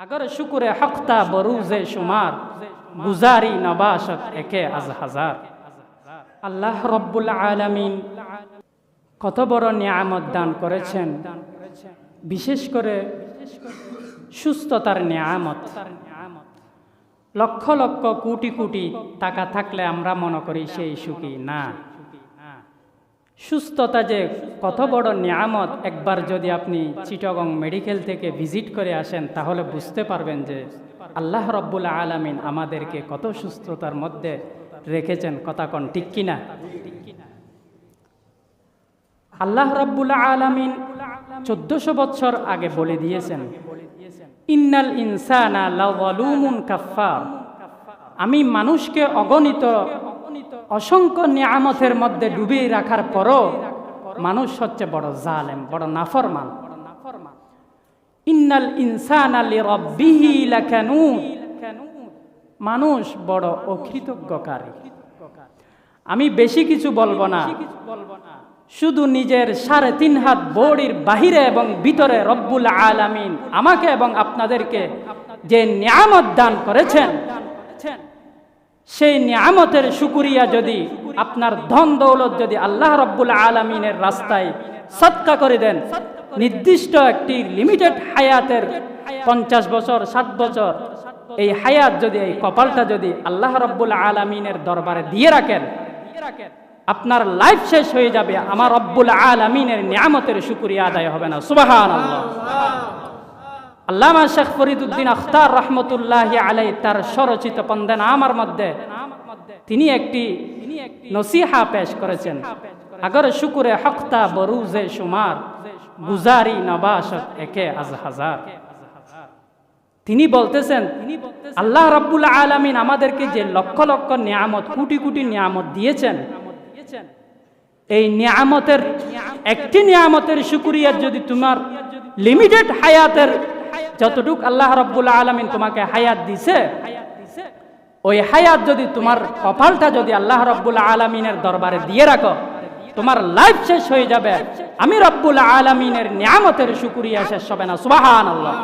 अगर शुक्र हफ्ता बरूज़े शुमार गुजारी नबाशत एके अज हजार। আল্লাহ রব্বুল আলামিন কত বড় নিয়ামত দান করেছেন, বিশেষ করে সুস্থতার নিয়ামত। লক্ষ লক্ষ কোটি কোটি টাকা থাকলে আমরা মনে করি সেই সুখী না। সুস্থতা যে কত বড় নিয়ামত, একবার যদি আপনি চিটাগং মেডিকেল থেকে ভিজিট করে আসেন তাহলে বুঝতে পারবেন যে আল্লাহ রব্বুল আলামিন আমাদেরকে কত সুস্থতার মধ্যে রেখেছেন। কথা কোন ঠিক কিনা? আল্লাহ রব্বুল আলামিন 1400 বছর আগে বলে দিয়েছেন, ইন্নাল ইনসানা লাযালুমুন কাফফার। আমি মানুষকে অগণিত অসংখ্য নিয়ামতের মধ্যে ডুবিয়ে রাখার পরও মানুষ হচ্ছে বড় জালেম, বড় নাফরমান। ইন্নাল ইনসানা লিরাব্বিহি লাকানুদ। মানুষ বড় অকৃতজ্ঞকারী। আমি বেশি কিছু বলবো না, শুধু নিজের 3.5 হাত বডির বাহিরে এবং ভিতরে রব্বুল আলামিন আমাকে এবং আপনাদেরকে যে নিয়ামত দান করেছেন, সেই নিয়ামতের শুকরিয়া যদি আপনার ধন দৌলত যদি আল্লাহ রব্বুল আলামিনের রাস্তায় সদকা করে দেন, নির্দিষ্ট একটি লিমিটেড হায়াতের 50 বছর 60 বছর এই হায়াত যদি, এই কপালটা যদি আল্লাহ রব্বুল আলামিনের দরবারে দিয়ে রাখেন, আপনার লাইফ শেষ হয়ে যাবে, আমার রব্বুল আলামিনের নিয়ামতের শুকরিয়া আদায় হবে না। সুবহানাল্লাহ। আল্লামা শেখ ফরিদউদ্দিন আখতার রহমতুল্লাহি আলাইহি তার স্বরচিত পন্দেন আমার মধ্যে তিনি একটি নসিহা পেশ করেছেন, আগর শুকুরে হক্তা বরুজে শুমার গুজারি নবাশত একে আজ হাজার। তিনি বলতেছেন আল্লাহ রাব্বুল আলামিন আমাদেরকে যে লক্ষ লক্ষ নিয়ামত, কোটি কোটি নিয়ামত দিয়েছেন, এই নিয়ামতের একটি নিয়ামতের শুকরিয়া যদি তোমার লিমিটেড হায়াতের যতটুক আল্লাহ রাব্বুল আলামিন তোমাকে হায়াত দিছে, ওই হায়াত যদি তোমার কপালটা যদি আল্লাহ রাব্বুল আলামিনের দরবারে দিয়ে রাখো, তোমার লাইফ শেষ হয়ে যাবে, আমি রব্বুল আলামিনের নিয়ামতের শুকরিয়া শেষ হবে না। সুবহানাল্লাহ।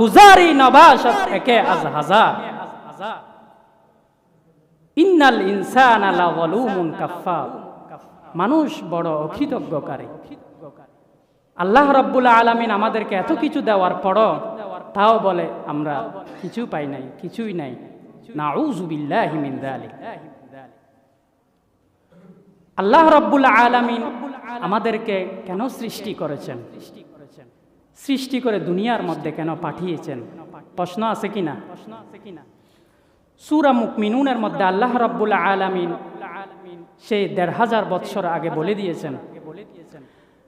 গুজারি নবাশত একে আজ হাজার। ইন্নাল ইনসানা লাযালুমুন কাফফার। মানুষ বড় অকৃতজ্ঞকারী। আল্লাহ রব্বুল আলামিন আমাদেরকে এত কিছু দেওয়ার পরও তাও বলে আমরা কিছু পাই নাই, কিছুই নাই। নাউযু বিল্লাহি মিন যালিক। আল্লাহ রব্বুল আলামিন আমাদেরকে কেন সৃষ্টি করেছেন, সৃষ্টি করে দুনিয়ার মধ্যে কেন পাঠিয়েছেন? প্রশ্ন আছে কিনা? সূরা মুকমিনুনের মধ্যে আল্লাহ রব্বুল আলামিন সেই 1500 বছর আগে বলে দিয়েছেন,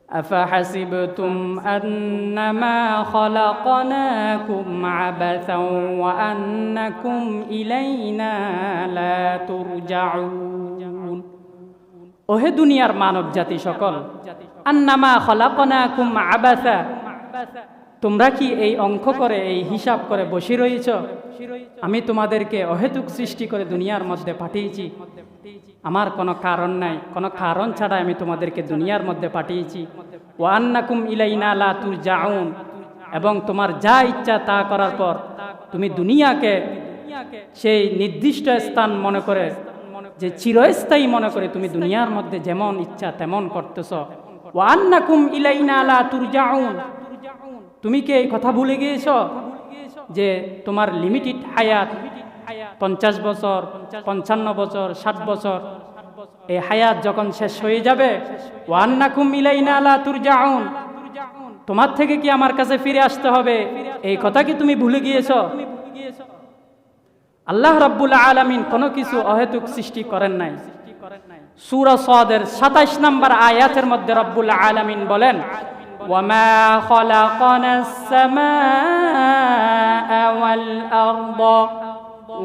আফাহাসিবতুম আন্নামা খলাকনাকুম আবাসাও ওয়া আন্নাকুম ইলাইনা লা তুরজাউন। ওহে দুনিয়ার মানব জাতি সকল, আন্নামা খলাকনাকুম আবাসা, তোমরা কি এই অঙ্ক করে, এই হিসাব করে বসে রয়েছ? আমি তোমাদেরকে অহেতুক সৃষ্টি করে দুনিয়ার মধ্যে পাঠিয়েছি, আমার কোনো কারণ নাই, কোনো কারণ ছাড়া আমি তোমাদেরকে দুনিয়ার মধ্যে পাঠিয়েছি। ওয়া আন্নাকুম ইলাইনা লা তুরজাউন, এবং তোমার যা ইচ্ছা তা করার পর তুমি দুনিয়াকে সেই নির্দিষ্ট স্থান মনে করে, যে চিরস্থায়ী মনে করে তুমি দুনিয়ার মধ্যে যেমন ইচ্ছা তেমন করতেছ। ওয়া আন্নাকুম ইলাইনা লা তুরজাউন, তুমি কি এই কথা ভুলে গিয়েছ যে তোমার লিমিটেড হায়াত 50 বছর 55 বছর 60 বছর, এই হায়াত যখন শেষ হয়ে যাবে, ওয়া আন্নাকুম ইলাইনা লা তুরজাউন, তোমার থেকে কি আমার কাছে ফিরে আসতে হবে, এই কথা কি তুমি ভুলে গিয়েছ? আল্লাহ রাব্বুল আলামিন কোনো কিছু অহেতুক সৃষ্টি করেন নাই। সূরা সাদের 27 নম্বর আয়াতের মধ্যে রব্বুল আলামিন বলেন, ওয়ামা খলাকনাস সামাআ ওয়াল আরদা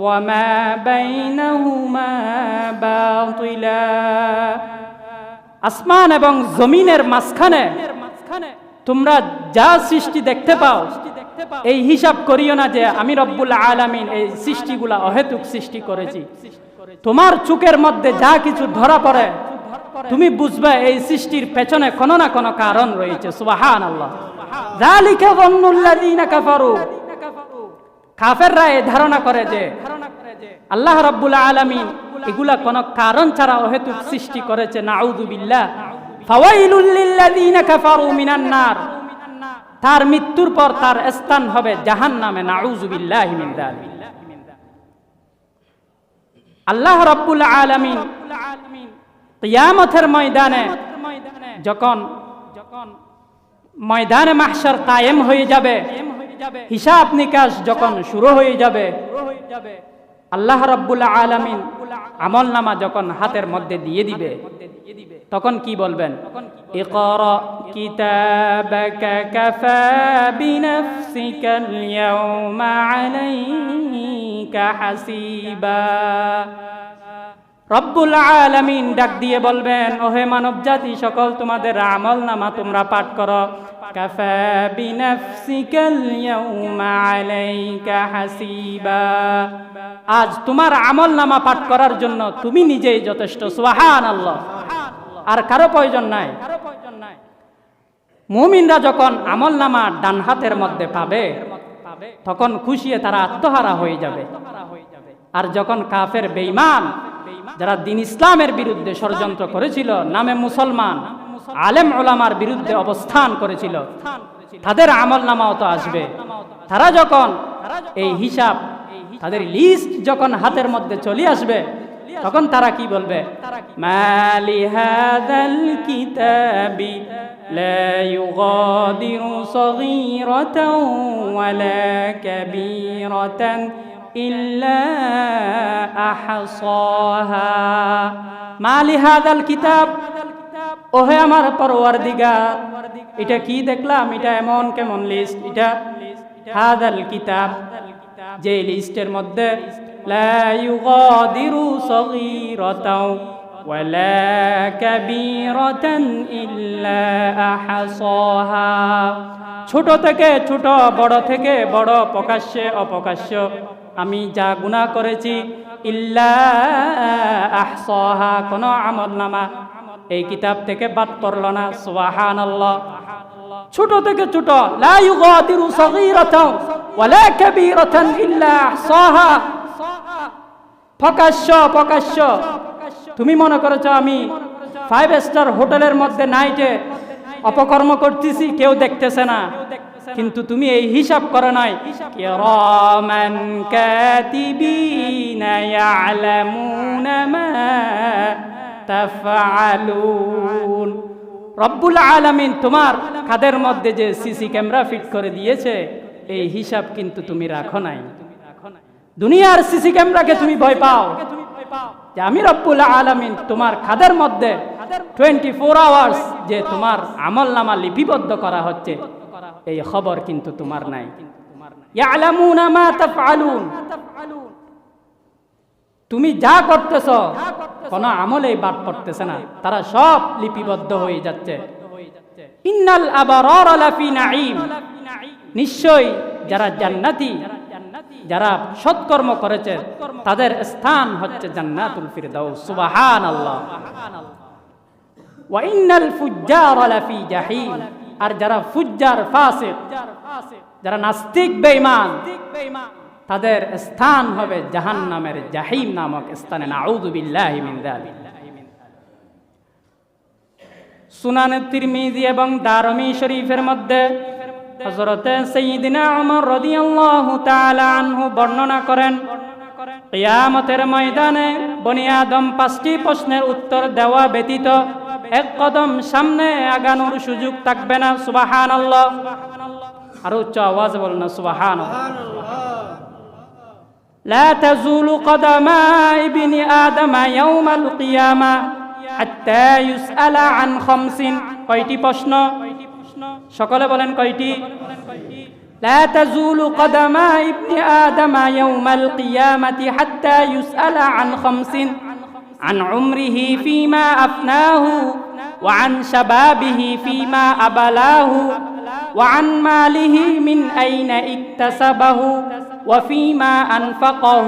ওয়ামা বাইনাহুমা বাতিলা। আসমান এবং জমিনের মাঝখানে তোমরা যা সৃষ্টি দেখতে পাও, এই হিসাব করিও না যে আমি রব্বুল আলামিন এই সৃষ্টিগুলা অহেতুক সৃষ্টি করেছি। তোমার চোখের মধ্যে যা কিছু ধরা পড়ে, তুমি বুঝবে এই সৃষ্টির পেছনে কোনো না কোনো কারণ রয়েছে। সুবহানাল্লাহ। যালিকা যান্নুল্লাযীনা কাফারু। কাফেররা এই ধারণা করে যে আল্লাহ রাব্বুল আলামিন এগুলা কোনো কারণ ছাড়া অহেতুক সৃষ্টি করেছে, নাউযু বিল্লাহ। ফাওয়াইলুল লিল্লাযিনা কাফারু মিনান নার, তার মৃত্যুর পর তার স্থান হবে জাহান্নামে, নাউযু বিল্লাহি মিন যালিক। আল্লাহ রাব্বুল আলামিন কিয়ামতের ময়দানে যখন ময়দানে মাহশর কায়েম হয়ে যাবে, হিসাব নিকাশ যখন শুরু হয়ে যাবে, আল্লাহ রাব্বুল আলামিন আমলনামা যখন হাতের মধ্যে দিয়ে দিবে, তখন কি বলবেন? ইকরা কিতাবাকা কাফা বিনাফসিকাল ইয়াওমা আলাইকা হাসিবা। রব্বুল আলামিন ডাক দিয়ে বলবেন, ওহে মানব জাতি সকল, তোমাদের আমলনামা তোমরা পাঠ করো। কাফা বিনাফসিকাল ইয়াওমা আলাইকা হাসিবা, আজ তোমার আমলনামা পাঠ করার জন্য তুমি নিজেই যথেষ্ট, সুবহানাল্লাহ, আর কারো প্রয়োজন নাই। মুমিনরা যখন আমলনামা ডান হাতের মধ্যে পাবে, তখন খুশিয়ে তারা আত্মহারা হয়ে যাবে। আর যখন কাফের বেঈমান, যারা দ্বীন ইসলামের বিরুদ্ধে ষড়যন্ত্র করেছিল, নামে মুসলমান আলেম ওলামার বিরুদ্ধে অবস্থান করেছিল, তাদের আমলনামাও তো আসবে। তারা যখন এই হিসাব, তাদের লিস্ট যখন হাতের মধ্যে চলে আসবে, তখন তারা কি বলবে? মালি হাযাল কিতাবি লা ইউগাদিরু সগীরাতান ওয়ালা কাবীরাতান ইল্লা আহসাহা। মালি হাযাল কিতাব, ওহে আমার পরওয়ারদিগার, এটা কি দেখলাম? এটা এমন কেমন লিস্ট? এটা হাযাল কিতাব, যে লিস্টের মধ্যে লা ইউগাদিরু সগীরাতাও ওয়ালা কাবীরাতান ইল্লা আহসাহা, ছোট থেকে ছোট, বড় থেকে বড়, প্রকাশ্যে অপ্রকাশ্য আমি যা গুনাহ করেছি, ইল্লা আহসাহা, কোন আমলনামা এই কিতাব থেকে বাদ পড়লো না, সুবহানাল্লাহ। ছোট থেকে ছোট, লা ইউগাদিরু সগীরাতাও ওয়ালা কাবীরাতান ইল্লা আহসাহা, প্রকাশ্য। তুমি মনে করেছো আমি 5 স্টার হোটেলের মধ্যে নাইটে অপকর্ম করতেছি, কেউ দেখতেছে না, কিন্তু তুমি এই হিসাব করো নাই। কিরামান কাতিবিনা ইয়ালামুনা মা তাফআলুন। রব্বুল আলামিন তোমার কাদের মধ্যে যে সিসি ক্যামেরা ফিট করে দিয়েছে, এই হিসাব কিন্তু তুমি রাখো নাই। দুনিয়ার সিসি ক্যামেরাকে তুমি ভয় পাও, যে আমি রব্বুল আলামিন তোমার কাদের মধ্যে 24 আওয়ার্স যে তোমার আমলনামা লিপিবদ্ধ করা হচ্ছে, এই খবর কিন্তু তোমার নাই। ইয়ালামুনা মা তাফআলুন, তুমি যা করতেছ কোন আমলেই বাদ পড়তেছে না, তারা সব লিপিবদ্ধ হয়ে যাচ্ছে। ইন্নাল আবরার লাফি নাঈম, নিশ্চয়ই যারা জান্নাতি, যারা সৎকর্ম করেছে, তাদের স্থান হচ্ছে জান্নাতুল ফিরদাউস, সুবহানাল্লাহ। ওয়া ইন্নাল ফুজ্জার লাফি জাহিম, আর যারা ফুজ্জার, ফাসিক, যারা নাস্তিক, বেঈমান, তাদের স্থান হবে জাহান্নামের জাহিম নামক স্থানে, নাউযু বিল্লাহি মিন যালিক। সুনান তিরমিজি এবং দারমি শরীফের মধ্যে হযরতে সাইয়্যিদিনা ওমর রাদিয়াল্লাহু তাআলা আনহু বর্ণনা করেন, কিয়ামতের ময়দানে বনি আদম 5টি প্রশ্নের উত্তর দেওয়া ব্যতীত এক কদম সামনে আগানোর সুযোগ থাকবে না, সুবহানাল্লাহ। আর উচ্চ আওয়াজে বলুন না, সুবহানাল্লাহ। لا تزول قدما ابن آدم يوم القيامة حتى يسأل عن 5। কয়টি প্রশ্ন? সকলে বলেন কয়টি? لا تزول قدما ابن آدم يوم القيامة حتى يسأل عن 5: عن عمره فيما أفناه، وعن شبابه فيما أبلاه، وعن ماله من أين اكتسبه، وفيما أنفقه،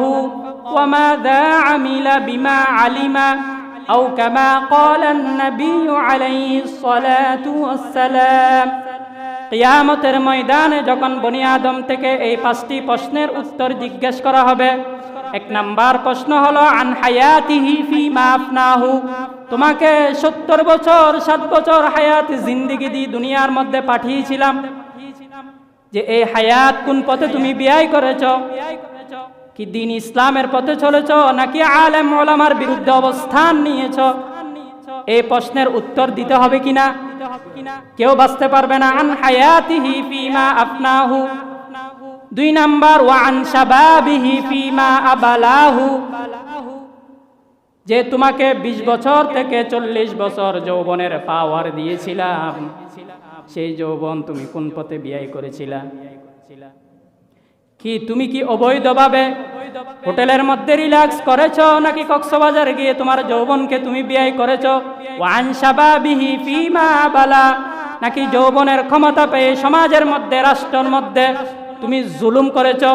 وماذا عمل بما علم، أو كما قال النبي عليه الصلاة والسلام কিয়ামতের ময়দানে যখন বনি আদম থেকে এই 5টি প্রশ্নের উত্তর জিজ্ঞেস করা হবে, 1 নাম্বার প্রশ্ন হলো আন হায়াতিহি ফিমা আফনাহু, তোমাকে 70 বছর 7 বছর হায়াত জিন্দেগি দিয়ে দুনিয়ার মধ্যে পাঠিয়েছিলাম, যে এই হায়াত কোন পথে তুমি ব্যয় করেছো? কি দ্বীন ইসলামের পথে চলেছো নাকি আলেম ওলামার বিরুদ্ধে অবস্থান নিয়েছো? এই প্রশ্নের উত্তর দিতে হবে কিনা? কেউ বাঁচতে পারবে না। আন হায়াতিহি ফিমা আফনাহু। 2 নাম্বার ওয়া আন শাবাবিহি ফিমা আবালাহু, যে তোমাকে 20 বছর থেকে 40 বছর যৌবনের পাওয়ার দিয়েছিলাম, সেই যৌবন তুমি কোন পথে ব্যয় করেছিলা? কি তুমি কি অবৈধভাবে হোটেলের মধ্যে রিল্যাক্স করেছো নাকি কক্সবাজারে গিয়ে তোমার যৌবনকে তুমি ব্যয় করেছো? ওয়ান শাবাবিহি ফিমা বালা, নাকি যৌবনের ক্ষমতা পেয়ে সমাজের মধ্যে রাষ্ট্রের মধ্যে তুমি জুলুম করেছো?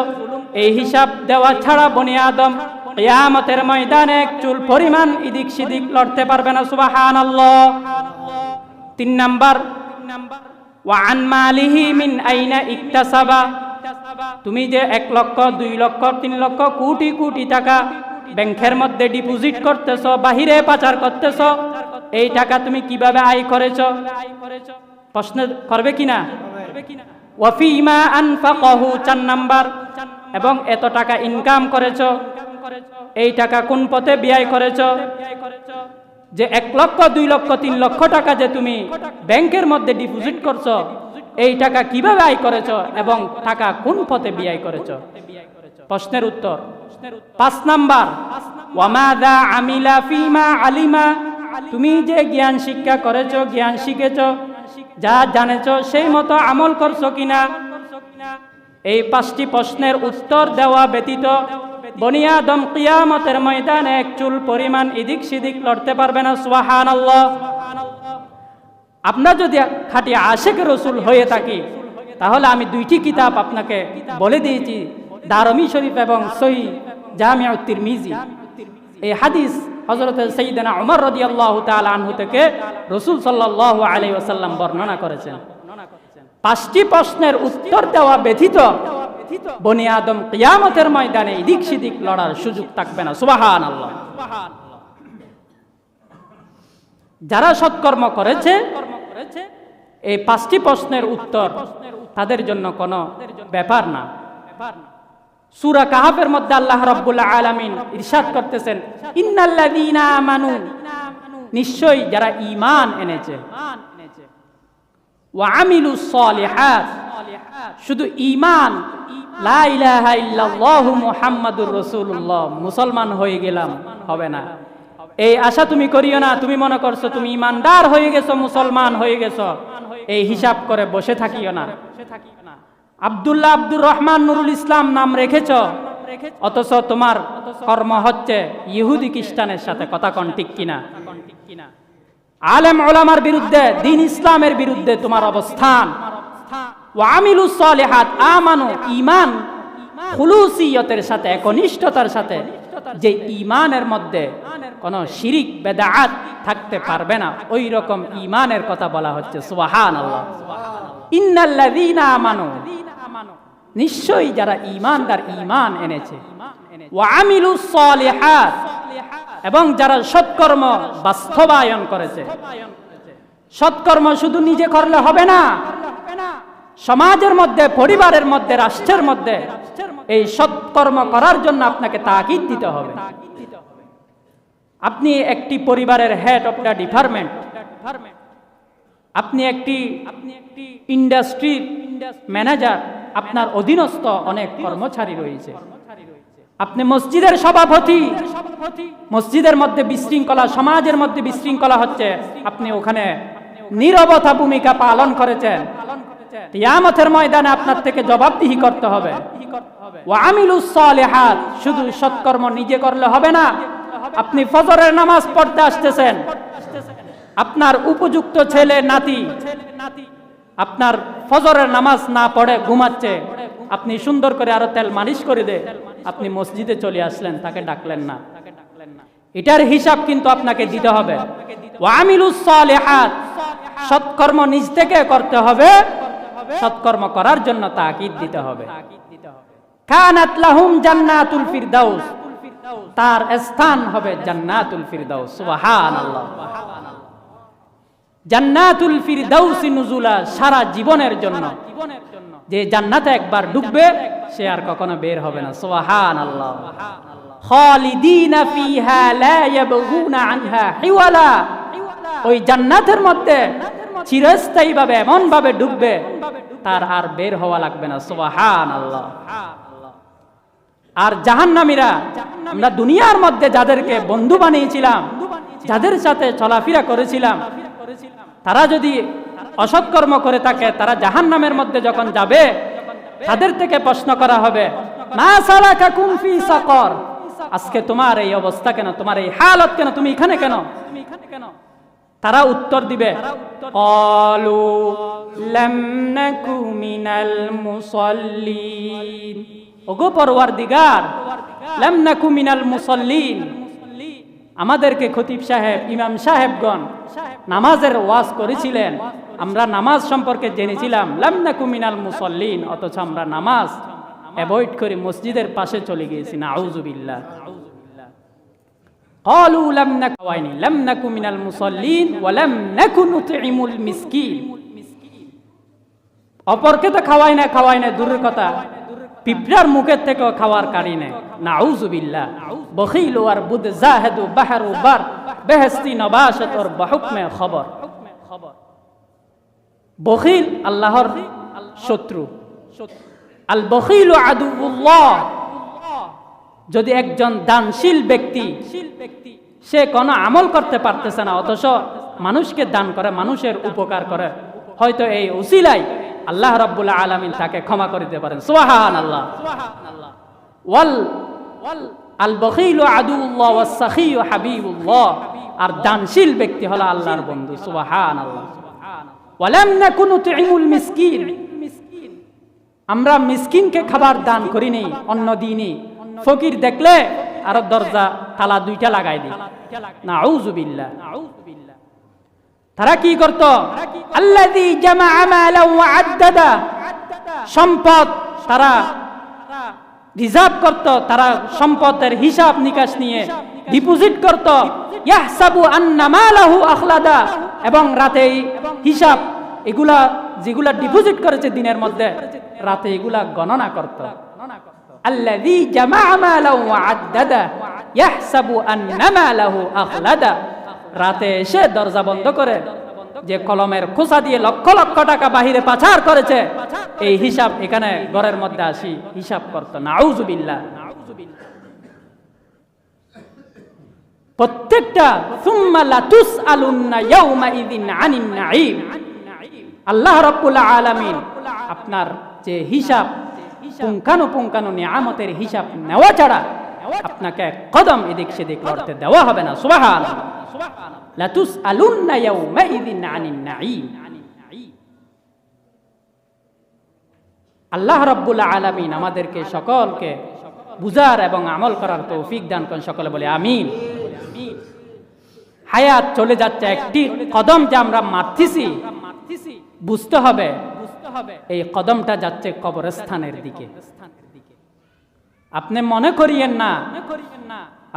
এই হিসাব দেওয়া ছাড়া বনি আদম কিয়ামতের ময়দানে এক চুল পরিমাণ এদিক সেদিক লড়তে পারবে না। সুবহানাল্লাহ। 3 নাম্বার ওয়া আন মালিহি মিন আইনা ইকতাসাবা, তুমি যে 1 লক্ষ 2 লক্ষ 3 লক্ষ কোটি কোটি টাকা ব্যাংকের মধ্যে ডিপোজিট করতেছো, বাহিরে পাচার করতেছো, এই টাকা তুমি কিভাবে আয় করেছো? প্রশ্ন করবে কিনা? ওয়া ফিমা আনফাকাহু, 4 নাম্বার, এবং এত টাকা ইনকাম করেছো, এই টাকা কোন পথে ব্যয় করেছো? যে 1 লক্ষ 2 লক্ষ 3 লক্ষ টাকা যে তুমি ব্যাংকের মধ্যে ডিপোজিট করছো, এই টাকা কিভাবে আয় করেছো এবং টাকা কোন পথে ব্যয় করেছো? প্রশ্নের উত্তর। 5 নাম্বার ওয়া মাযা আমিলা ফিমা আলিমা, তুমি যে জ্ঞান শিক্ষা করেছো, জ্ঞান শিখেছো, যা জানেছো সেই মতো আমল করছো কিনা? এই 5টি প্রশ্নের উত্তর দেওয়া ব্যতীত বনি আদম কিয়ামতের ময়দানে এক চুল পরিমাণ এদিক সেদিক লড়তে পারবে না। সুবহানাল্লাহ। আপনার যদি খাঁটি আশিক রাসূল হয়ে থাকি, তাহলে আমি 2টি কিতাব আপনাকে বলে দিয়েছি, দারমি শরীফ এবং সহিহ জামিউত তিরমিজি। এই হাদিস হযরত সাইয়েদনা ওমর রাদিয়াল্লাহু তাআলা আনহু থেকে রাসূল সাল্লাল্লাহু আলাইহি ওয়াসাল্লাম বর্ণনা করেছেন। 5টি প্রশ্নের উত্তর দেওয়া ব্যতীত বনি আদম কিয়ামতের ময়দানে এদিক সেদিক লড়ার সুযোগ থাকবে না। সুবহানাল্লাহ। যারা সৎকর্ম করেছে, এই 5টি প্রশ্নের উত্তর তাদের জন্য কোনো ব্যাপার না। সূরা কাহাফের মধ্যে আল্লাহ রাব্বুল আলামিন ইরশাদ করতেছেন, ইন্নাল্লাযীনা আমানু, নিশ্চয়ই যারা ঈমান এনেছে, ওয়া আমিলুস সলিহাত, শুধু ঈমান লা ইলাহা ইল্লাল্লাহু মুহাম্মাদুর রাসূলুল্লাহ মুসলমান হয়ে গেলাম হবে না। এই আশা তুমি করিও না। তুমি মনে করছো তুমি ঈমানদার হয়ে গেছো, মুসলমান হয়ে গেছো, এই হিসাব করে বসে থাকিও না। আব্দুল্লাহ আব্দুর রহমান নুরুল ইসলাম নাম রেখেছো, অথচ তোমার কর্ম হচ্ছে ইহুদি খ্রিস্টানের সাথে। কথা কোন ঠিক কিনা? আলেম ওলামার বিরুদ্ধে, দ্বীন ইসলামের বিরুদ্ধে তোমার অবস্থান। ওয়া আমিলুস সলিহাত, আমানু, ঈমান খুলুসিয়তের সাথে, একনিষ্ঠতার সাথে, যে ঈমানের মধ্যে কোনো শিরিক বেদাত থাকতে পারবে না, ওই রকম ঈমানের কথা বলা হচ্ছে। সুবহানাল্লাহ। ইন্নাল্লাযীনা আমানু, নিশ্চয়ই যারা ঈমানদার, ঈমান এনেছে, ওয়া আমিলুস সলিহাত, এবং যারা সৎকর্ম বাস্তবায়ন করেছে। সৎকর্ম শুধু নিজে করলে হবে না, সমাজের মধ্যে, পরিবারের মধ্যে, রাষ্ট্রের মধ্যে এই সৎকর্ম করার জন্য আপনাকে তাকিদ দিতে হবে। আপনি একটি পরিবারের হেড অফ দ্য ডিপার্টমেন্ট, আপনি একটি ইন্ডাস্ট্রির ম্যানেজার, আপনার অধীনস্থ অনেক কর্মচারী রয়েছে। আপনি মসজিদের সভাপতি, মসজিদের মধ্যে বিশৃঙ্খলা, সমাজের মধ্যে বিশৃঙ্খলা হচ্ছে, আপনি ওখানে নীরবতা ভূমিকা পালন করেছেন। কিয়ামতের ময়দানে আপনার থেকে জবাবদিহি করতে হবে। ওয়া আমিলুস সলিহাত, শুধু সৎকর্ম নিজে করলে হবে না। আপনি ফজরের নামাজ পড়তে আসতেছেন, আপনার উপযুক্ত ছেলে নাতি আপনার ফজরের নামাজ না পড়ে ঘুমাচ্ছে, আপনি সুন্দর করে আরো তেল মালিশ করে দে, আপনি মসজিদে চলে আসলেন, তাকে ডাকলেন না। এটার হিসাব কিন্তু আপনাকে দিতে হবে। ওয়া আমিলুস সলিহাত, সৎকর্ম নিজ থেকে করতে হবে, সৎকর্ম করার জন্য তাকিদ দিতে হবে। কানাত লাহুম জান্নাতুল ফিরদাউস, তার স্থান হবে জান্নাতুল ফিরদাউস। সুবহানাল্লাহ। জান্নাতুল ফিরদাউস নুজুলা, সারা জীবনের জন্য। যে জান্নাতে একবার ডুববে সে আর কখনো বের হবে না। সুবহানাল্লাহ। খালিদিনা ফিহা লা ইয়াবগুনা আনহা হিওয়ালা, ওই জান্নাতের মধ্যে চিরস্থায়ীভাবে এমন ভাবে ডুববে তার আর বের হওয়া লাগবে না। সুবহানাল্লাহ। আর জাহান্নামীরা, আমরা দুনিয়ার মধ্যে যাদেরকে বন্ধু বানিয়েছিলাম, যাদের সাথে চলাফেরা করেছিলাম, তারা যদি অসৎকর্ম করে থাকে, তারা জাহান্নামের মধ্যে যখন যাবে তাদের থেকে প্রশ্ন করা হবে, মা সালাকাকুম ফি সাকর, আজকে তোমার এই অবস্থা কেন, তোমার এই হালত কেন, তুমি এখানে কেন? তারা উত্তর দিবে, ক্বালু লাম নাকু মিনাল মুসাল্লিন, ওগো পরওয়ারদিগার, লাম নাকু মিনাল মুসাল্লিন, আমাদেরকে খতিব সাহেব, ইমাম সাহেবগণ নামাজের ওয়াজ করেছিলেন, আমরা নামাজ সম্পর্কে জেনেছিলাম, লাম নাকু মিনাল মুসাল্লিন, অথচ আমরা নামাজ অ্যাভয়েড করে মসজিদের পাশে চলে গিয়েছি। নাউযুবিল্লাহ। ক্বালু লাম নাকু, লাম নাকু মিনাল মুসাল্লিন ওয়া লাম নাকু নুতঈমুল মিসকিন, অপরকে তো খাওয়াই না দূরের কথা, পিঁপড়ার মুখের থেকেও খাওয়ার কারি নেই। নাউযুবিল্লাহ। বখিল আর বুদ জাহেদু বাহরু বার, বেহেশতি নবাশত আর বহুকমে খবর। বখিল আল্লাহর শত্রু। আল বখিলু আদুউল্লাহ। যদি একজন দানশীল ব্যক্তি, সে কোনো আমল করতে পারতেছে না, অথচ মানুষকে দান করে, মানুষের উপকার করে, হয়তো এই উসিলায় আল্লাহ রাব্বুল আলামিন তাকে ক্ষমা করে দিতে পারেন। সুবহানাল্লাহ। ওয়াল আল বখিলু আদুউল্লাহ ওয়াস সাখিয়ু হাবিবুল্লাহ, আর দানশীল ব্যক্তি হলো আল্লাহর বন্ধু। সুবহানাল্লাহ। ওয়ালাম নাকু নুতঈমুল মিসকিন, আমরা মিসকিনকে খাবার দান করিনি, অন্ন দিইনি। ফকির দেখলে আর দরজা তালা দুইটা লাগাই দিই। নাউযুবিল্লাহ। তারা কি করত? আল্লাযী জামাআ মালান ওয়া আদ্দাদা, সম্পদ তারা রিজার্ভ করত, তারা সম্পদের হিসাব নিকাশ নিয়ে ডিপোজিট করত। ইয়াহসাবু আন্না মালাহু আখলাদা, এবং রাতে হিসাব, এগুলা যেগুলা ডিপোজিট করেছে দিনের মধ্যে, রাতে এগুলা গণনা করত। আল্লাযী জামাআ মালান ওয়া আদ্দাদা ইয়াহসাবু আন্না মালাহু আখলাদা, রাতে এসে দরজা বন্ধ করে যে কলমের খোসা দিয়ে লক্ষ লক্ষ টাকা বাহিরে পাচার করেছে, এই হিসাব এখানে ঘরের মধ্যে আসি হিসাব করত। নাউযুবিল্লাহ। প্রত্যেকটা সুম্মা লাতুসআলুন্না ইয়াউমাইযিন আনিন নাঈম, আল্লাহ রাব্বুল আলামিন আপনার যে হিসাব, পুঙ্খানুপুঙ্খানু নিয়ামতের হিসাব নেওয়া ছাড়া আপনাকে কদম এদিক সেদিক লড়তে দেওয়া হবে না। সুবহানাল্লাহ। লাতুসআলুন্না ইয়াউমাইযিন আনিন নাঈম। আল্লাহ রাব্বুল আলামিন আমাদেরকে সকলকে বুঝার এবং আমল করার তৌফিক দান করেন। সকলে বলে আমিন। হায়াত চলে যাচ্ছে, একটি কদম যে আমরা মারতেছি, বুঝতে হবে এই কদমটা যাচ্ছে কবরস্থানের দিকে। আপনি মনে করিয়েন না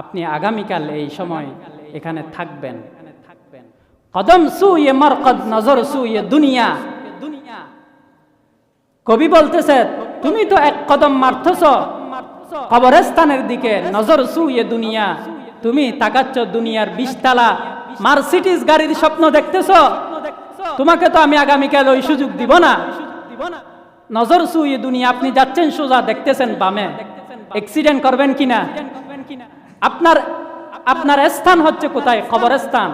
আপনি আগামীকাল এই সময় এখানে থাকবেন। কদম সুয়ে মারকদ নজর সুয়ে দুনিয়া। কবি বলতেছে, তুমি তো এক কদম মারতেছ কবরস্থানের দিকে, নজর সুয়ে দুনিয়া, তুমি তাকাচ্ছ দুনিয়ার 20 তলা মার্সিডিজ গাড়ির স্বপ্ন দেখতেছ, তোমাকে তো আমি আগামীকাল ওই সুযোগ দিব না। নজর সুয়ে দুনিয়া, আপনি যাচ্ছেন সোজা, দেখতেছেন বামে অ্যাক্সিডেন্ট করবেন কিনা। আপনার স্থান হচ্ছে কোথায়? কবরস্থান।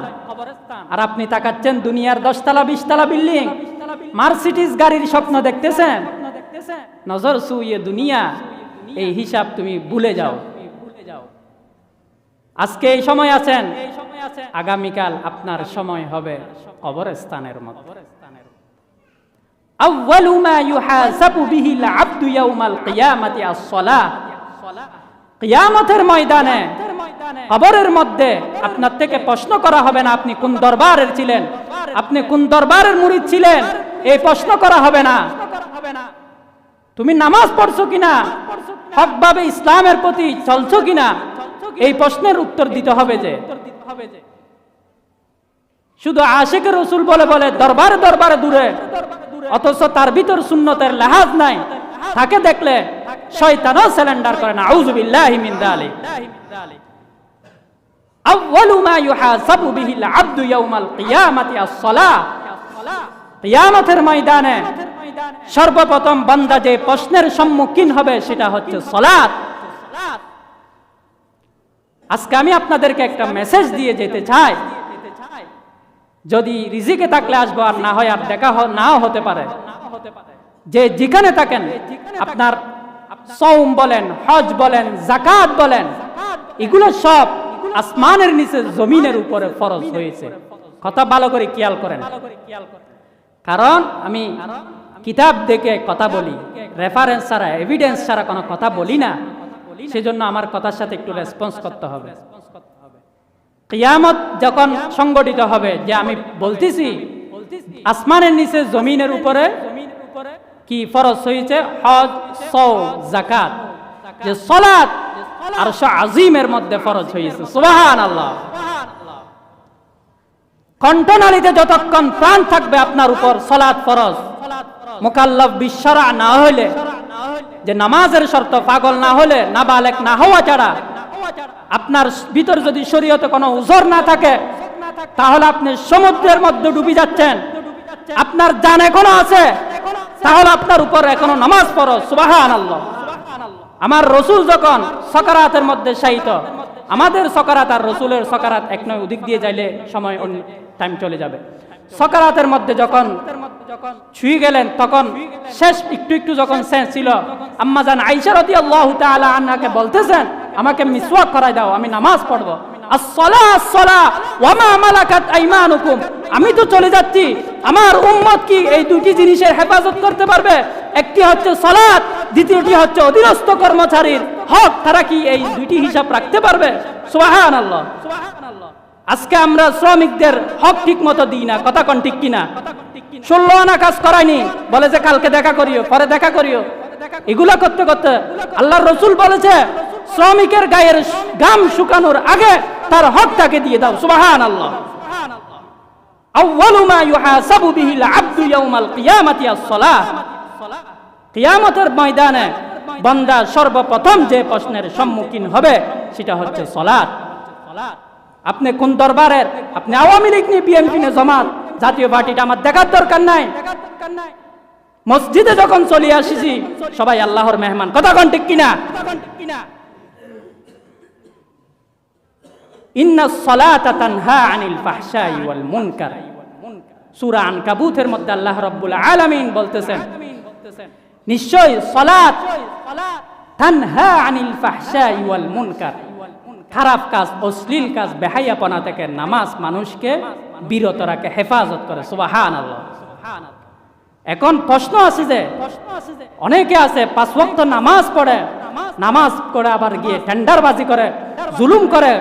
আর আপনি তাকাচ্ছেন দুনিয়ার 10 তলা 20 তলা বিল্ডিং, মার্সিডিজ গাড়ির স্বপ্ন দেখতেছেন। নজর সুয়ে দুনিয়া, এই হিসাব তুমি ভুলে যাও। আজকে এই সময় আছেন, আগামীকাল আপনার সময় হবে কবরস্থানের মতো। আউয়ালু মা ইউহাসাবু বিহিল আবদু ইয়াউমাল কিয়ামাতি আস-সালাহ। কিয়ামতের ময়দানে, কবরের মধ্যে আপনার থেকে প্রশ্ন করা হবে না আপনি কোন দরবারের ছিলেন, আপনি কোন দরবারের মুরিদ ছিলেন, এই প্রশ্ন করা হবে না। তুমি নামাজ পড়ছো কিনা, হকভাবে ইসলামের প্রতি চলছো কিনা, এই প্রশ্নের উত্তর দিতে হবে। যে শুধু আশিক রাসূল বলে বলে দরবারে দরবারে দূরে, অথচ তার ভিতর সুন্নতের লেহাজ নাই, তাকে দেখলে শয়তানও সারেন্ডার করে না। আউযু বিল্লাহি মিন যালিক। আউয়ালু মা ইউহাসাবু বিহিল আবদু ইয়াউমাল কিয়ামাতি আস-সালাহ। কিয়ামতের ময়দানে সর্বপ্রথম বান্দা যে প্রশ্নের সম্মুখীন হবে সেটা হচ্ছে সালাত। আজকে আমি আপনাদেরকে একটা মেসেজ দিয়ে যেতে চাই, যদি রিজিকে থাকলে আসবো, আর না হয় আর দেখা নাও হতে পারে। যে যেখানে থাকেন, আপনার সওম বলেন, হজ বলেন, যাকাত বলেন, এগুলো সব আসমানের নিচে জমিনের উপরে ফরজ হয়েছে। কথা ভালো করে খেয়াল করেন, কারণ আমি কিতাব দেখে কথা বলি, রেফারেন্স ছাড়া, এভিডেন্স ছাড়া কোনো কথা বলি না। সেজন্য আমার কথার সাথে একটু রেসপন্স করতে হবে। কিয়ামত যখন সংগঠিত হবে, যে আমি বলতেছি আসমানের নিচে জমিনের উপরে কি ফরজ হয়েছে, হজ, সওম, যাকাত, যে সালাত আরশ আজিমের মধ্যে ফরজ হয়েছে। সুবহানাল্লাহ। কণ্ঠনালীতে যতক্ষণ প্রাণ থাকবে আপনার উপর সালাত ফরজ। মুকাল্লাফ বিশরা না হলে, যে নামাজের শর্ত পাগল না হলে, নাবালেগ না হওয়া ছাড়া, আপনার ভিতর যদি শরীয়তে কোনো উযর না থাকে, তাহলে আপনি সমুদ্রের মধ্যে ডুবে যাচ্ছেন। আপনার জান এখনো আছে, তাহলে আপনার উপর এখনো নামাজ ফরজ। সুবহানাল্লাহ। আমার রাসূল যখন সাকারাতের মধ্যে শায়িত, আমাদের সাকারাত আর রাসূলের সাকারাত এক নয়, ওদিক দিয়ে যাইলে সময় টাইম চলে যাবে। সাকারাতের মধ্যে যখন ছুঁয়ে গেলেন, তখন শেষ একটু একটু যখন সেন্স ছিল, আম্মা জান আয়েশা রাদিয়াল্লাহু তাআলা আনহাকে বলতেছেন, আমাকে মিসওয়াক করাই দাও, আমি নামাজ পড়বো। আসসালাহ আসসালাহ ওয়া মা মালাকাত আইমানুকুম। আমি তো চলে যাচ্ছি, আমার উম্মত কি এই দুটি জিনিসের হেফাজত করতে পারবে? একটি হচ্ছে সালাত, দ্বিতীয়টি হচ্ছে অধীনস্থ কর্মচারীর হক। তারা কি এই দুইটি হিসাব রাখতে পারবে? সুবহানাল্লাহ। আজকে আমরা শ্রমিকদের হক ঠিক মতো দিই না। কথা কোন ঠিক কিনা? 16 আনা কাজ করায়নি, বলে যে কালকে দেখা করিও, পরে দেখা করিও। এগুলা করতে করতে আল্লাহর রাসূল বলেছে, শ্রমিকের গায়ের ঘাম শুকানোর আগে তার হকটাকে দিয়ে দাও। সুবহানাল্লাহ। আউয়ালু মা ইউহাসাবু বিহিল আবদু ইয়াউমাল কিয়ামাতি আস-সালাহ। কিয়ামতের ময়দানে বান্দা সর্বপ্রথম যে প্রশ্নের সম্মুখীন হবে সেটা হচ্ছে সালাত। আপনি কোন দরবারের? আপনি আওয়ামী লীগ নি, বিএনপি নে, জামাত, জাতীয় পার্টিটা আমার দেখার দরকার নাই। মসজিদে যখন চলে আসিছি, সবাই আল্লাহর মেহমান। কথা কোন ঠিক কিনা? ইন্নাস সালাতা তানহা আনিল ফাহশাই ওয়াল মুনকার। সূরা আনকাবুতের মধ্যে আল্লাহ রাব্বুল আলামিন বলতেছেন, নিশ্চয় সালাত তানহা আনিল ফাহশাই ওয়াল মুনকার। খারাপ কাজ, অশ্লীল কাজ, বেহায়াপনা থেকে নামাজ মানুষকে বিরত রাখে, হেফাজত করে। সুবহানাল্লাহ। এখন প্রশ্ন আছে যে অনেকে আছে 5 ওয়াক্ত নামাজ পড়ে, নামাজ করে আবার গিয়ে টেন্ডারবাজি করে, জুলুম করে,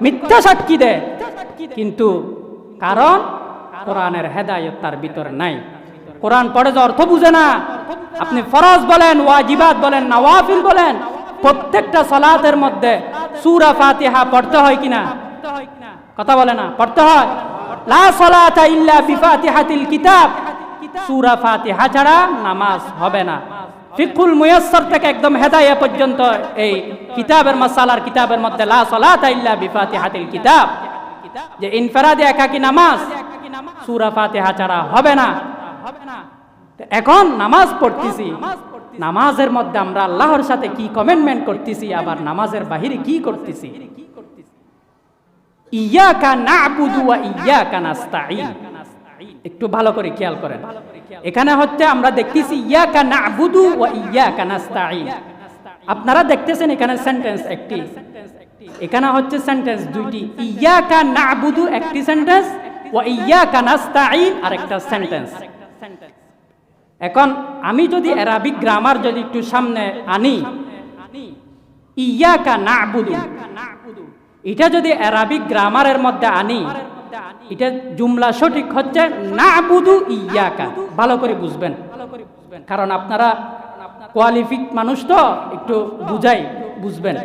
মিথ্যা সাক্ষী দেয়, কিন্তু কারণ কোরআনের হেদায়েত তার ভিতর নাই। কোরআন পড়ে যে অর্থ বুঝে না। আপনি ফরজ বলেন, ওয়াজিবাত বলেন, নওয়াফিল বলেন, প্রত্যেকটা সালাতের মধ্যে সূরা ফাতিহা পড়তে হয় কিনা? কথা বলে না? পড়তে হয়। লা সালাতা ইল্লা বিফাতিহাতিল কিতাব। সূরা ফাতিহা ছাড়া নামাজ হবে না। ফিকহুল মুয়াসসার থেকে একদম হেদায়া পর্যন্ত এই কিতাবের মাসালার কিতাবের মধ্যে লা সালাতা ইল্লা বিফাতিহাতিল কিতাব, যে ইনফিরাদে একাকী নামাজ সূরা ফাতিহা ছাড়া হবে না। এখন নামাজ পড়তেছি, নামাজের মধ্যে আমরা আল্লাহর সাথে কি কমিটমেন্ট করতেছি, আবার নামাজের বাহিরে কি করতেছি? ইয়াকা না'বুদু ওয়া ইয়াকা নাস্তাঈন। একটু ভালো করে খেয়াল করেন। এখানে হচ্ছে আমরা দেখতেছি ইয়াকা না'বুদু ওয়া ইয়াকা নাস্তাঈন। আপনারা দেখতেছেন এখানে সেন্টেন্স একটি, এখানে হচ্ছে সেন্টেন্স দুইটি। ইয়াকা না'বুদু একটি সেন্টেন্স, ওয়া ইয়াকা নাস্তাঈন আরেকটা সেন্টেন্স। এখন আমি যদি আরবিক গ্রামার যদি একটু সামনে আনি, ইয়াকা না'বুদু, এটা যদি আরবিক গ্রামারের মধ্যে আনি, এটা জুমলা সঠিক হচ্ছে না'বুদু ইয়াকা। ভালো করে বুঝবেন, কারণ আপনারা কোয়ালিফিক মানুষ তো একটু বুঝাই, বুঝবেন।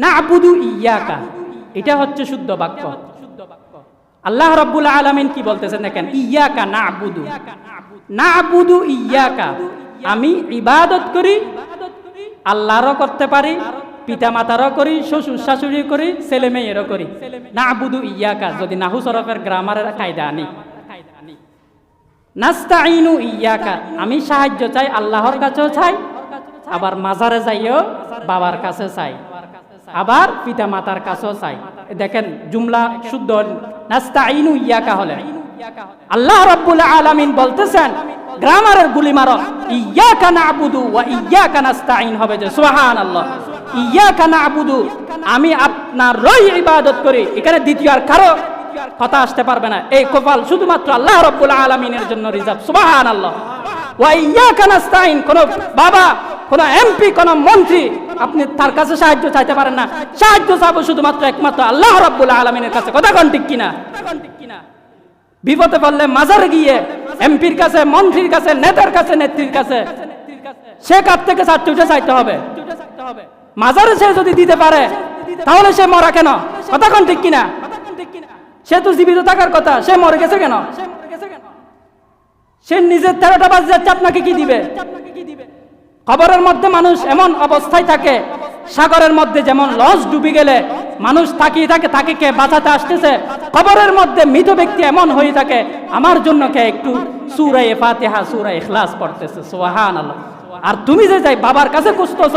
না'বুদু ইয়াকা, এটা হচ্ছে শুদ্ধ বাক্য। আল্লাহ রাব্বুল আলামিন কি বলতেছেন দেখেন, ইয়াকা না'বুদু, না'বুদু ইয়াকা, আমি ইবাদত করি, আল্লাহরও করতে পারি, পিতা মাতারও করি, শ্বশুর শাশুড়ি করি, ছেলে মেয়েরও করি। না'বুদু ইয়াকা যদি নাহু সরফের গ্রামারের কায়দা আনি। নাস্তাইনু ইয়াকা, আমি সাহায্য চাই, আল্লাহর কাছেও চাই, আবার মাজারে যাইও বাবার কাছে চাই, আবার পিতা মাতার কাছেও চাই। দেখেন জুমলা শুদ্ধ, নাস্তাইনু ইয়াকা হলে আল্লাহ রাব্বুল আলামিন বলতেছেন গ্রামারের গুলি মারো, ইয়াকা না'বুদু ওয়া ইয়াকা নাস্তাইন হবে যে সুবহানাল্লাহ। ইয়াকা না'বুদু, আমি আপনারই ইবাদত করি, এখানে দ্বিতীয় আর কারো কথা আসতে পারবে না। এই কপাল শুধুমাত্র আল্লাহ রাব্বুল আলামিনের জন্য রিজার্ভ, সুবহানাল্লাহ। ওয়া ইয়াকা নাস্তাইন, কোন বাবা, কোন এমপি, কোন মন্ত্রী আপনি তার কাছে সাহায্য চাইতে পারেন না, সাহায্য চাবো শুধুমাত্র একমাত্র আল্লাহ রাব্বুল আলামিনের কাছে। কথা কোন ঠিক কিনা? বিপদে পড়লে মাজারে গিয়ে এমপির কাছে, মন্ত্রীর কাছে, নেতার কাছে, নেত্রীর কাছে সে কাছ থেকে চাচ্ছে উঠে চাইতে হবে। মাজারে সে যদি দিতে পারে তাহলে সে মরা কেন? কথা কোন ঠিক কিনা? সে তো জীবিত থাকার কথা, সে মরে গেছে কেন? সে নিজের 13টা বাজে যাচ্ছে, আপনাকে কি দিবে? কবরের মধ্যে মানুষ এমন অবস্থায় থাকে, সাগরের মধ্যে যেমন লঞ্চ ডুবে গেলে মানুষ তাকিয়ে থাকে তাকে কে বাঁচাতে আসতেছে, কবরের মধ্যে মৃত ব্যক্তি এমন হয়ে থাকে আমার জন্য কে একটু সূরা ফাতিহা, সূরা ইখলাস পড়তেছে, সুবহানাল্লাহ। আর তুমি যে যাই বাবার কাছে খুঁজতেছ,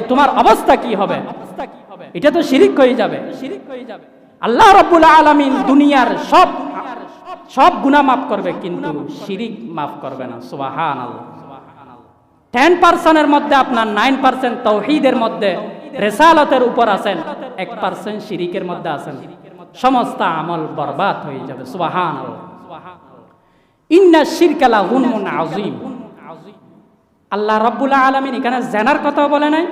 তোমার অবস্থা কি হবে? এটা তো শিরিক হয়ে যাবে। আল্লাহ রাব্বুল আলামিন দুনিয়ার সব গুনাহ মাফ করবে, কিন্তু শিরিক মাফ করবে না, সুবহানাল্লাহ। 10% মধ্যে আপনার 9% তাওহীদের মধ্যে রিসালাতের উপর আছেন, 1% শিরিকের মধ্যে আছেন, সমস্ত আমল বরবাদ হয়ে যাবে, সুবহানাল্লাহ। ইন্না শিরকা লা যুলমুন আযীম। আল্লাহ রাব্বুল আলামিন এখানে জিনার কথা বলে নাই,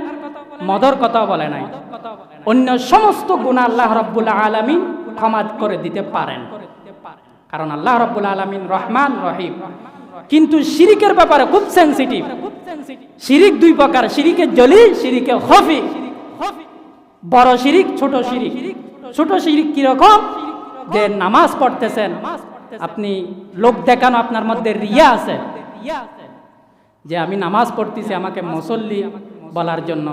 মদর কথা বলে নাই, অন্য সমস্ত গুনাহ আল্লাহ রাব্বুল আলামিন ক্ষমা করে দিতে পারেন, কারণ আল্লাহ রাব্বুল আলামিন রহমান রহিম। কিন্তু শিরিকের ব্যাপারে খুব সেনসিটিভ। শিরিক দুই প্রকার, শিরিকে জলি, শিরিকে খফি। বড় শিরিক, ছোট শিরিক। ছোট শিরিক কিরকম? যে নামাজ পড়তেছেন আপনি, লোক দেখানো, আপনার মধ্যে রিয়া আছে, যে আমি নামাজ পড়তেছি আমাকে মুসল্লি বলার জন্য,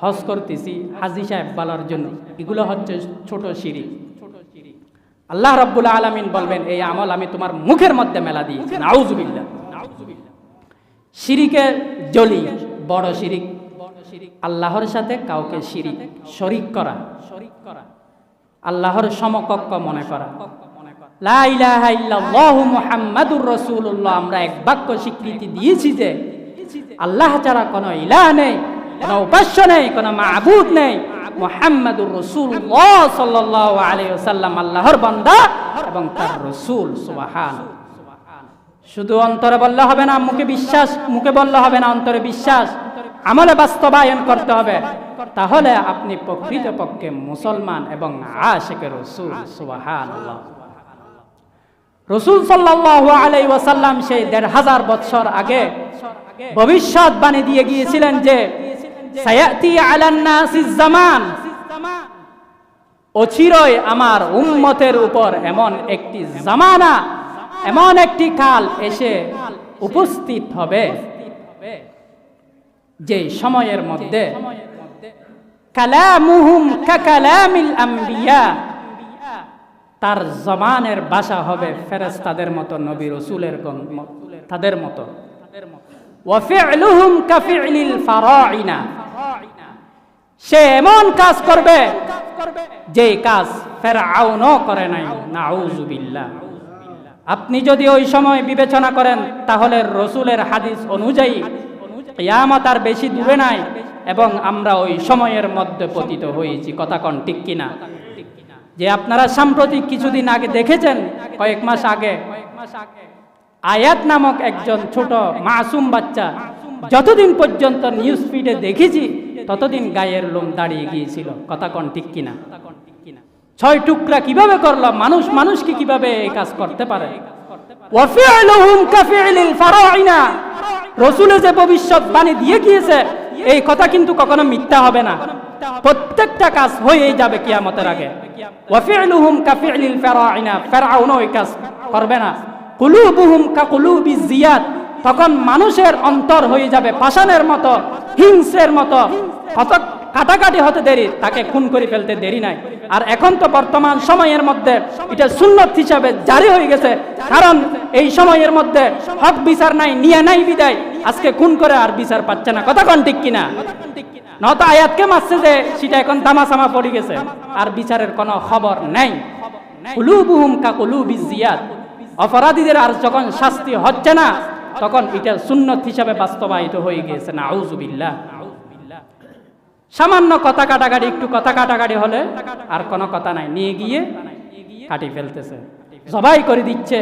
হজ করতেছি হাজী সাহেব বলার জন্য, এগুলো হচ্ছে ছোট শিরিক। আল্লাহ রাব্বুল আলামিন বলবেন এই আমল আমি তোমার মুখের মধ্যে মেলা দিয়েছি, নাউযুবিল্লাহ। শিরিকে জলি, বড় শিরিক, আল্লাহর সাথে কাউকে শরীক করা, আল্লাহর সমকক্ষ মনে করা। লা ইলাহা ইল্লাল্লাহু মুহাম্মাদুর রাসূলুল্লাহ, আমরা এক বাক্য স্বীকৃতি দিয়েছি যে আল্লাহ ছাড়া কোনো ইলাহ নেই, কোনো উপাস্য নেই, কোনো মাবুদ নেই, মুহাম্মাদুর রাসূলুল্লাহ সাল্লাল্লাহু আলাইহি ওয়াসাল্লাম আল্লাহর বান্দা এবং তার রাসূল, সুবহানাল্লাহ। শুধু অন্তরে বললে হবে না, মুখে বললে হবে না, অন্তরে বিশ্বাস, আমলে বাস্তবায়ন করতে হবে, তাহলে আপনি প্রকৃতপক্ষে মুসলমান এবং আশিকে রাসূল, সুবহানাল্লাহ। রাসূল সাল্লাল্লাহু আলাইহি ওয়াসাল্লাম সেই ১৫০০ বছর আগে ভবিষ্যৎবাণী দিয়ে গিয়েছিলেন যে সায়াতি আলান নাসিজ জামান, অচিরই আমার উম্মতের উপর এমন একটি জামানা, এমন একটি কাল এসে উপস্থিত হবে যে সময়ের মধ্যে কালামুহুম কাকালামিল আম্বিয়া, তার জবানের ভাষা হবে ফেরেশতাদের মতো, নবী রাসূলের তাদের মতো। ওয়া ফি'লুহুম কাফি'লিল ফারাইনা, সে এমন কাজ করবে যে কাজ ফেরাউনও করে নাই, নাউযুবিল্লাহ। আপনি যদি ওই সময় বিবেচনা করেন তাহলে রাসূলের হাদিস অনুযায়ী কিয়ামত আর বেশি দূরে নাই, এবং আমরা ওই সময়ের মধ্যে পতিত হয়েছি। কথা কোন ঠিক কিনা? যে আপনারা সাম্প্রতিক কিছুদিন আগে দেখেছেন, কয়েক মাস আগে আয়াত নামক একজন ছোট মাসুম বাচ্চা, যতদিন পর্যন্ত নিউজ ফিডে দেখেছি ততদিন গায়ের লোম দাঁড়িয়ে গিয়েছিল। কথা কোন ঠিক কিনা? 6 টুকরা কিভাবে করলো, মানুষকে কিভাবে এই কাজ করতে পারে? ওয়া ফি'লুহুম কাফি'লিল ফারাইনা, রসুলে যে ভবিষ্যৎবাণী দিয়ে গিয়েছে এই কথা কিন্তু কখনো মিথ্যা হবে না। প্রত্যেকটা কাজ হয়েই যাবে কিয়ামতের আগে। ওয়াফিলুহুম কাফিলিল ফিরআউনা, ফিরআউন ওই কাজ করবে না। কুলুবুহুম কাকুলুবিজ জিয়াদ, তখন মানুষের অন্তর হয়ে যাবে পাষাণের মতো, হিংসের মতো। কত কাটাকাটি হতে দেরি, তাকে খুন করে ফেলতে দেরি নাই। আর এখন তো বর্তমান সময়ের মধ্যে এটা সুন্নত হিসাবে জারি হয়ে গেছে, কারণ এই সময়ের মধ্যে হক বিচার নাই, নিয়ে নাই বিদায় আজকে খুন করে আর বিচার পাচ্ছে না। কথা কোন ঠিক কিনা? নয়তো আয়াতকে মারছে যে সেটা এখন তামাসামা পড়ে গেছে, আর বিচারের কোনো খবর নাই। কুলুবুহুম কাকুলুবিজ জিয়াদ, অপরাধীদের আর যখন শাস্তি হচ্ছে না তখন এটা সুন্নত হিসাবে বাস্তবায়িত হয়ে গেছে। নাউযুবিল্লাহ। সামান্য কথা কাটাকাটি, একটু কথা কাটাকাটি হলে আর কোনো কথা নাই, নিয়ে গিয়ে কাটি ফেলতেছে, জবাই করে দিচ্ছে।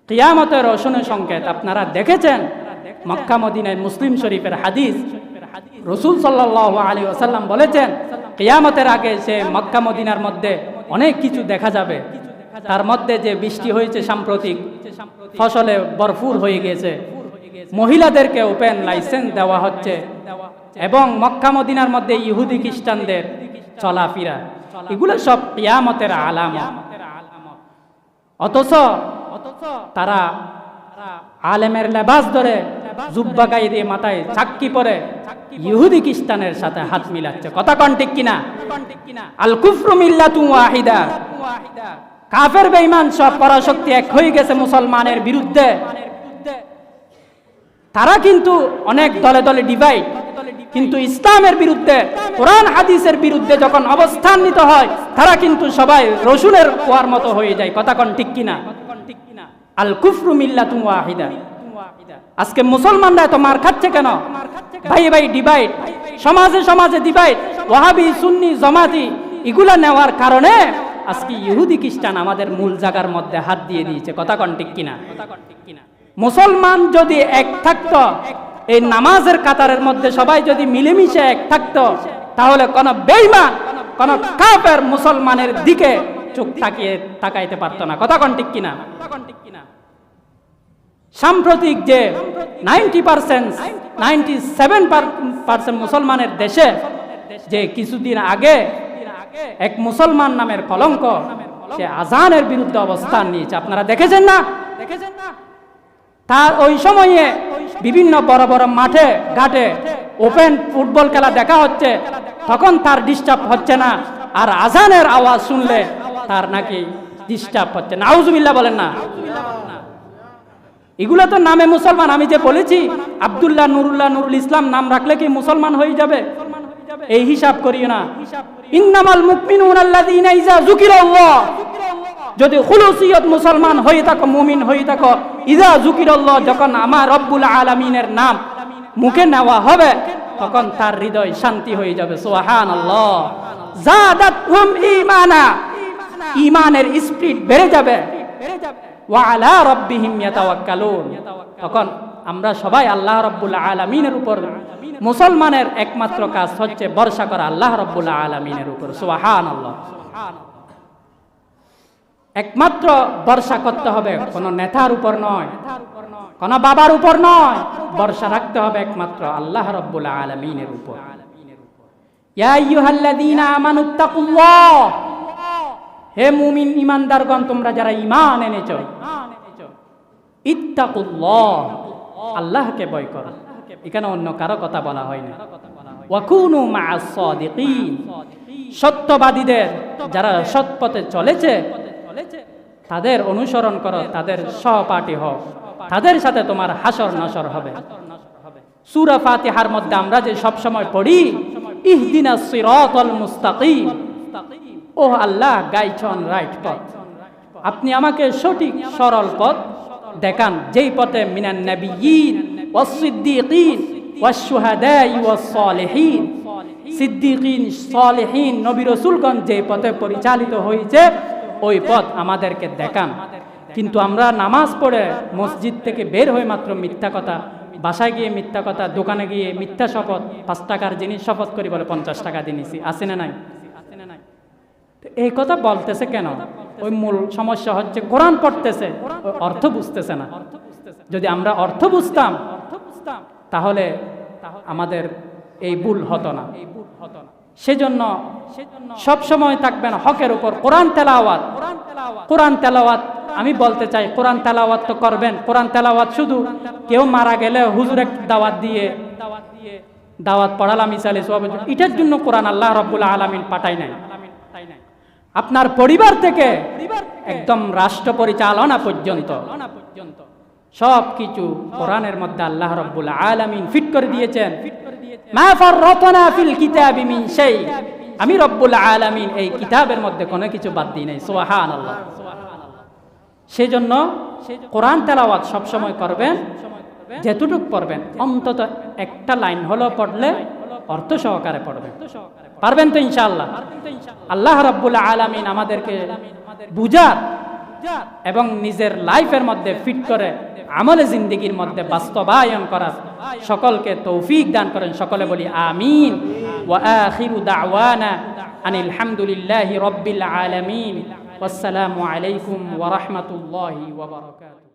কিয়ামতের রওশনের সংকেত আপনারা দেখেছেন মক্কা মদিনায়, মুসলিম শরীফের হাদিস। রাসূল সাল্লাল্লাহু আলাইহি ওয়াসাল্লাম বলেছেন কিয়ামতের আগে সে মক্কা মদিনার মধ্যে অনেক কিছু দেখা যাবে। তার মধ্যে যে বৃষ্টি হয়েছে সাম্প্রতিক, ফসলে ভরপুর হয়ে গেছে, মহিলাদেরকে ওপেন লাইসেন্স দেওয়া হচ্ছে, এবং মক্কা মদিনার মধ্যে ইহুদি খ্রিস্টানদের চলাফেরা, এগুলো সব কিয়ামতের আলামত। অথচ তারা আলেমের লেবাস ধরে, জুব্বা গায়ে দিয়ে মাথায় চাক্কি পরে ইহুদি খ্রিস্টানের সাথে হাত মিলাচ্ছে। কথা কোন ঠিক কিনা? আল কুফরু মিল্লাতুন ওয়াহিদা, কাফের বেঈমান সব পরাশক্তি এক হয়ে গেছে মুসলমানের বিরুদ্ধে। তারা কিন্তু অনেক দলে দলে ডিভাইড, কিন্তু ইসলামের বিরুদ্ধে, কোরআন হাদিসের বিরুদ্ধে যখন অবস্থান নিতে হয় তারা কিন্তু সবাই রসুলের কুয়ার মতো হয়ে যায়। কথা কোন ঠিক কিনা? আল কুফরু মিল্লাতুন ওয়াহিদা। আজকে মুসলমানরা এত মার খাচ্ছে কেন? ভাই ভাই ডিভাইড, সমাজে সমাজে ডিভাইড, ওয়াহাবি সুন্নি জামাতি, এগুলা নেওয়ার কারণে আজকে ইহুদি খ্রিস্টান আমাদের মূল জায়গার মধ্যে হাত দিয়ে দিয়েছে। কথা কোন ঠিক কিনা? মুসলমান যদি এক থাকতো, এই নামাজের কাতারের মধ্যে সবাই যদি মিলেমিশে এক থাকতো, তাহলে কোন বেঈমান, কোন কাফের মুসলমানের দিকে চোখ তাকাইতে পারতো না। কথা কোন ঠিক কিনা? সাম্প্রতিক যে 90%, 97% মুসলমানের দেশে যে কিছুদিন আগে এক মুসলমান নামের কলঙ্ক সে আজানের বিরুদ্ধে অবস্থান নিয়েছে, আপনারা দেখেছেন না? তার ওই সময়ে বিভিন্ন বড় বড় মাঠে ঘাটে ওপেন ফুটবল খেলা দেখা হচ্ছে, তখন তার ডিস্টার্ব হচ্ছে না, আর আজানের আওয়াজ শুনলে তার নাকি ডিস্টার্ব হচ্ছে। নাউজুবিল্লাহ বলেন না? এগুলো তো নামে মুসলমান। আমি যে বলেছি আব্দুল্লাহ, নুরুল্লাহ, নুরুল ইসলাম নাম রাখলে কি মুসলমান হয়ে যাবে? এই হিসাব করিও না। ইন্নামাল মুমিনুনা আল্লাযীনা ইযা যুকিরাল্লাহ, যদি খুলুসিয়ত মুসলমান হয়ে থাকো, মুমিন হয়ে থাকো, ইযা যুকিরাল্লাহ, যখন আমার রব্বুল আলামিনের নাম মুখে নেওয়া হবে তখন তার হৃদয় শান্তি হয়ে যাবে। সুবহানাল্লাহ। যাদাতহুম ঈমানা, ঈমানের স্পিরিট বেড়ে যাবে। ওয়া আলা রাব্বিহিম ইয়াতাওয়াক্কালুন, তখন আমরা সবাই আল্লাহ রাব্বুল আলামিনের উপর, মুসলমানের একমাত্র কাজ হচ্ছে ভরসা করা আল্লাহ রাব্বুল আলামিনের উপর। সুবহানাল্লাহ। একমাত্র ভরসা করতে হবে কোন নেতার উপর নয়, কোন বাবার উপর নয়, ভরসা রাখতে হবে একমাত্র আল্লাহ রাব্বুল আলামিনের উপর। ইয়া আইয়ুহাল্লাযীনা আমানুত্তাকুল্লাহ, হে মুমিন ইমানদারগণ, তোমরা যারা ঈমান এনেছো, ইত্তাকুল্লাহ, আল্লাহকে ভয় করো। এখানে অন্য কারো কথা বলা হয়নি। ওয়া কুনু মা'আস সাদিকিন, সত্যবাদীদের যারা সৎ পথে চলেছে তাদের অনুসরণ করো, তাদের সহপাঠী হও, তাদের সাথে তোমার হাসর নাসর হবে। সূরা ফাতিহার মধ্যে আমরা যে সব সময় পড়ি ইহদিনাস সিরাতাল মুস্তাকিম, ও আল্লাহ গাইছন রাইট পথ, আপনি আমাকে সঠিক সরল পথ দেখান, যেই পথে মিনান নাবিয়্যিন ওয়াস সিদ্দিকিন ওয়াস শুহাদাই ওয়াস সালিহিন, সিদ্দিকিন সালিহিন নবী রাসূলগণ যে পথে পরিচালিত হয়েছে ওই পথ আমাদেরকে দেখান। কিন্তু আমরা নামাজ পড়ে মসজিদ থেকে বের হয়ে মাত্র মিথ্যা কথা, বাসায় গিয়ে মিথ্যা কথা, দোকানে গিয়ে মিথ্যা শপথ, 5 টাকার জিনিস শপথ করি বলে 50 টাকা দিয়েছি, আছে না নাই? এই কথা বলতেছে কেন? ওই মূল সমস্যা হচ্ছে কোরআন পড়তেছে, অর্থ বুঝতেছে না। যদি আমরা অর্থ বুঝতাম তাহলে আমাদের এই ভুল হতো না। সেজন্য সব সময় থাকবেন হকের উপর। কোরআন তেলাওয়াত, কোরআন তেলাওয়াত আমি বলতে চাই, কোরআন তেলাওয়াত তো করবেন। কোরআন তেলাওয়াত শুধু কেউ মারা গেলে হুজুর এক দাওয়াত দিয়ে দাওয়াত পড়ালাম ইসালে সব, এটার জন্য কোরআন আল্লাহ রাব্বুল আলামিন পাঠায় নাই। আপনার পরিবার থেকে একদম রাষ্ট্র পরিচালনা পর্যন্ত সব কিছু কোরআনের মধ্যে আল্লাহ রাব্বুল আলামিন ফিট করে দিয়েছেন। মা ফাররাতনা ফিল কিতাবি মিন শাই, আমি রব্বুল আলামিন এই কিতাবের মধ্যে কোনো কিছু বাদ দিই নাই। সুবহানাল্লাহ। সেজন্য কোরআন তেলাওয়াত সব সময় করবেন, যেতটুক পড়বেন অন্তত একটা লাইন হলো পড়লে অর্থ সহকারে পড়বেন। পারবেন তো ইনশাআল্লাহ? আল্লাহ রাব্বুল আলামিন আমাদেরকে বুঝার এবং নিজের লাইফের মধ্যে ফিট করে আমলে জিন্দেগির মধ্যে বাস্তবায়ন করার সকলকে তৌফিক দান করেন। সকলে বলি আমিন। ওয়া আখিরু দাওয়ানা আনিল হামদুলিল্লাহি রাব্বিল আলামিন। ওয়াসসালামু আলাইকুম ওয়া রাহমাতুল্লাহি ওয়া বারাকাতুহু।